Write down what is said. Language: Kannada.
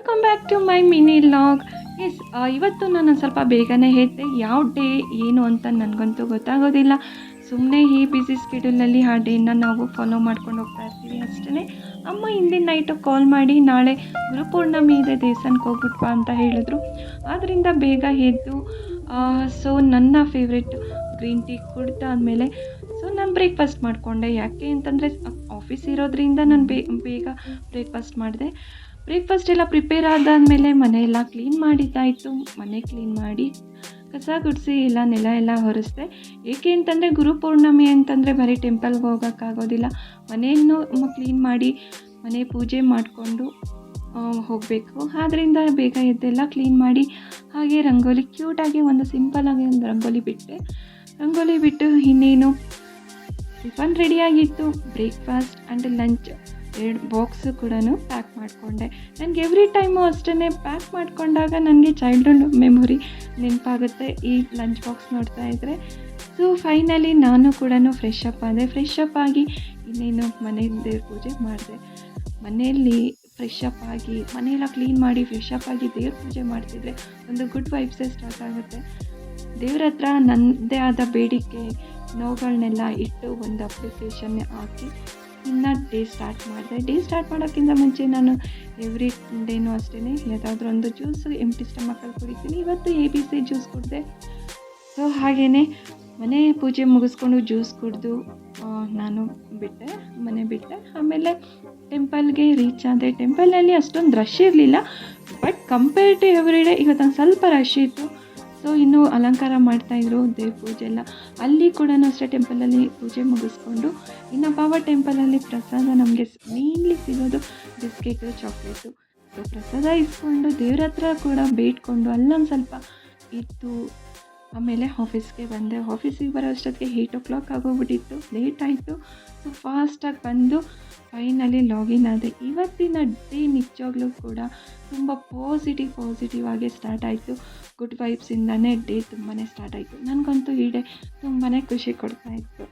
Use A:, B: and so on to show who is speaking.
A: Welcome back to my mini vlog. Yes, ಇವತ್ತು ನಾನು ಸ್ವಲ್ಪ ಬೇಗನೆ ಎದ್ದೆ. ಯಾವ ಡೇ ಏನು ಅಂತ ನನಗಂತೂ ಗೊತ್ತಾಗೋದಿಲ್ಲ. ಸುಮ್ಮನೆ ಈ ಬ್ಯುಸಿ ಸ್ಕೆಡ್ಯೂಲಲ್ಲಿ ಆ ಡೇನ ನಾವು ಫಾಲೋ ಮಾಡ್ಕೊಂಡು ಹೋಗ್ತಾ ಇರ್ತೀವಿ ಅಷ್ಟೇ. ಅಮ್ಮ ಹಿಂದಿನ ನೈಟು ಕಾಲ್ ಮಾಡಿ ನಾಳೆ ಗುರುಪೂರ್ಣಮಿ ಇದೆ, ದೇವಸ್ಥಾನಕ್ಕೆ ಹೋಗ್ಬಿಟ್ವಾ ಅಂತ ಹೇಳಿದ್ರು. ಆದ್ದರಿಂದ ಬೇಗ ಎದ್ದು ಸೊ ನನ್ನ ಫೇವ್ರೆಟ್ ಗ್ರೀನ್ ಟೀ ಕುಡ್ದಾದ್ಮೇಲೆ ಸೊ ನಾನು ಬ್ರೇಕ್ಫಾಸ್ಟ್ ಮಾಡಿಕೊಂಡೆ. ಯಾಕೆ ಅಂತಂದರೆ ಆಫೀಸ್ ಇರೋದ್ರಿಂದ ನಾನು ಬೇಗ ಬ್ರೇಕ್ಫಾಸ್ಟ್ ಮಾಡಿದೆ. ಬ್ರೇಕ್ಫಾಸ್ಟ್ ಎಲ್ಲ ಪ್ರಿಪೇರ್ ಆದಾದಮೇಲೆ ಮನೆಯೆಲ್ಲ ಕ್ಲೀನ್ ಮಾಡಿದ್ದಾಯಿತು. ಮನೆ ಕ್ಲೀನ್ ಮಾಡಿ ಕಸ ಗುಡಿಸಿ ಎಲ್ಲ ನೆಲ ಎಲ್ಲ ಒರೆಸ್ದೆ. ಏಕೆ ಅಂತಂದರೆ ಗುರುಪೂರ್ಣಮಿ ಅಂತಂದರೆ ಬರೀ ಟೆಂಪಲ್ಗೆ ಹೋಗೋಕ್ಕಾಗೋದಿಲ್ಲ, ಮನೆಯನ್ನು ಕ್ಲೀನ್ ಮಾಡಿ ಮನೆ ಪೂಜೆ ಮಾಡಿಕೊಂಡು ಹೋಗಬೇಕು. ಆದ್ದರಿಂದ ಬೇಗ ಎದ್ದೆಲ್ಲ ಕ್ಲೀನ್ ಮಾಡಿ ಹಾಗೆ ರಂಗೋಲಿ ಕ್ಯೂಟಾಗಿ ಒಂದು ಸಿಂಪಲ್ಲಾಗಿ ಒಂದು ರಂಗೋಲಿ ಬಿಟ್ಟೆ. ರಂಗೋಲಿ ಬಿಟ್ಟು ಇನ್ನೇನು ಟಿಫನ್ ರೆಡಿಯಾಗಿತ್ತು. ಬ್ರೇಕ್ಫಾಸ್ಟ್ ಆ್ಯಂಡ್ ಲಂಚ್ 2 ಬಾಕ್ಸು ಕೂಡ ಪ್ಯಾಕ್ ಮಾಡಿಕೊಂಡೆ. ನನಗೆ ಎವ್ರಿ ಟೈಮು ಅಷ್ಟೇ ಪ್ಯಾಕ್ ಮಾಡಿಕೊಂಡಾಗ ನನಗೆ ಚೈಲ್ಡ್ಹುಡ್ ಮೆಮೊರಿ ನೆನಪಾಗುತ್ತೆ ಈ ಲಂಚ್ ಬಾಕ್ಸ್ ನೋಡ್ತಾ ಇದ್ದರೆ. ಸೊ ಫೈನಲಿ ನಾನು ಕೂಡ ಫ್ರೆಶ್ ಅಪ್ ಆದೆ. ಫ್ರೆಶ್ ಅಪ್ ಆಗಿ ಇನ್ನೇನು ಮನೆ ದೇವ್ರ ಪೂಜೆ ಮಾಡಿದೆ. ಮನೆಯಲ್ಲಿ ಫ್ರೆಶ್ ಅಪ್ ಆಗಿ ಮನೆಯೆಲ್ಲ ಕ್ಲೀನ್ ಮಾಡಿ ಫ್ರೆಶ್ ಅಪ್ ಆಗಿ ದೇವ್ರ ಪೂಜೆ ಮಾಡ್ತಿದ್ರೆ ಒಂದು ಗುಡ್ ವೈಬ್ಸೇ ಸ್ಟಾರ್ಟ್ ಆಗುತ್ತೆ. ದೇವ್ರ ಹತ್ರ ನನ್ನದೇ ಆದ ಬೇಡಿಕೆ ನೋವುಗಳನ್ನೆಲ್ಲ ಇಟ್ಟು ಒಂದು ಅಪ್ಲಿಕೇಶನ್ ಹಾಕಿ ಇನ್ನು ಡೇ ಸ್ಟಾರ್ಟ್ ಮಾಡಿದೆ. ಡೇ ಸ್ಟಾರ್ಟ್ ಮಾಡೋಕ್ಕಿಂತ ಮುಂಚೆ ನಾನು ಎವ್ರಿ ಡೇನೂ ಅಷ್ಟೇ ಯಾವುದಾದ್ರೂ ಒಂದು ಜ್ಯೂಸು ಎಂಟಿ ಸ್ಟಮಕ್ಕಲ್ಲಿ ಕುಡಿತೀನಿ. ಇವತ್ತು ABC ಜ್ಯೂಸ್ ಕುಡಿದೆ. ಸೊ ಹಾಗೆಯೇ ಮನೆ ಪೂಜೆ ಮುಗಿಸ್ಕೊಂಡು ಜ್ಯೂಸ್ ಕುಡಿದು ನಾನು ಮನೆ ಬಿಟ್ಟೆ. ಆಮೇಲೆ ಟೆಂಪಲ್ಗೆ ರೀಚ್ ಆದೆ. ಟೆಂಪಲಲ್ಲಿ ಅಷ್ಟೊಂದು ರಶ್ ಇರಲಿಲ್ಲ, but compare to every day ಇವತ್ತೊಂದು ಸ್ವಲ್ಪ ರಶ್ ಇತ್ತು. ಸೊ ಇನ್ನೂ ಅಲಂಕಾರ ಮಾಡ್ತಾಯಿದ್ರು ದೇವ್ರ ಪೂಜೆ ಎಲ್ಲ. ಅಲ್ಲಿ ಕೂಡ ಅಷ್ಟೇ ಟೆಂಪಲಲ್ಲಿ ಪೂಜೆ ಮುಗಿಸ್ಕೊಂಡು ಇನ್ನು ಪವರ್ ಟೆಂಪಲಲ್ಲಿ ಪ್ರಸಾದ ನಮಗೆ ಮೇನ್ಲಿ ಸಿಗೋದು ಬಿಸ್ಕೆಟು, ಚಾಕ್ಲೇಟು. ಸೊ ಪ್ರಸಾದ ಇಸ್ಕೊಂಡು ದೇವ್ರ ಹತ್ರ ಕೂಡ ಬೇಡ್ಕೊಂಡು ಅಲ್ಲೊಂದು ಸ್ವಲ್ಪ ಇತ್ತು. ಆಮೇಲೆ ಆಫೀಸ್ಗೆ ಬಂದೆ. ಆಫೀಸಿಗೆ ಬರೋ ಅಷ್ಟೊತ್ತಿಗೆ 8 o'clock ಆಗೋಗ್ಬಿಟ್ಟಿತ್ತು, ಲೇಟ್ ಆಯಿತು. ಸೊ ಫಾಸ್ಟಾಗಿ ಬಂದು ಫೈನಲಿ ಲಾಗಿನ್ ಆದೆ. ಇವತ್ತಿನ ಡೇ ನಿಜವಾಗ್ಲೂ ಕೂಡ ತುಂಬ ಪಾಸಿಟಿವ್ ಆಗಿ ಸ್ಟಾರ್ಟ್ ಆಯಿತು. ಗುಡ್ ವೈಬ್ಸಿಂದನೇ ಡೇ ತುಂಬಾ ಸ್ಟಾರ್ಟ್ ಆಯಿತು. ನನಗಂತೂ ಈ ಡೇ ತುಂಬಾ ಖುಷಿ ಕೊಡ್ತಾಯಿತ್ತು.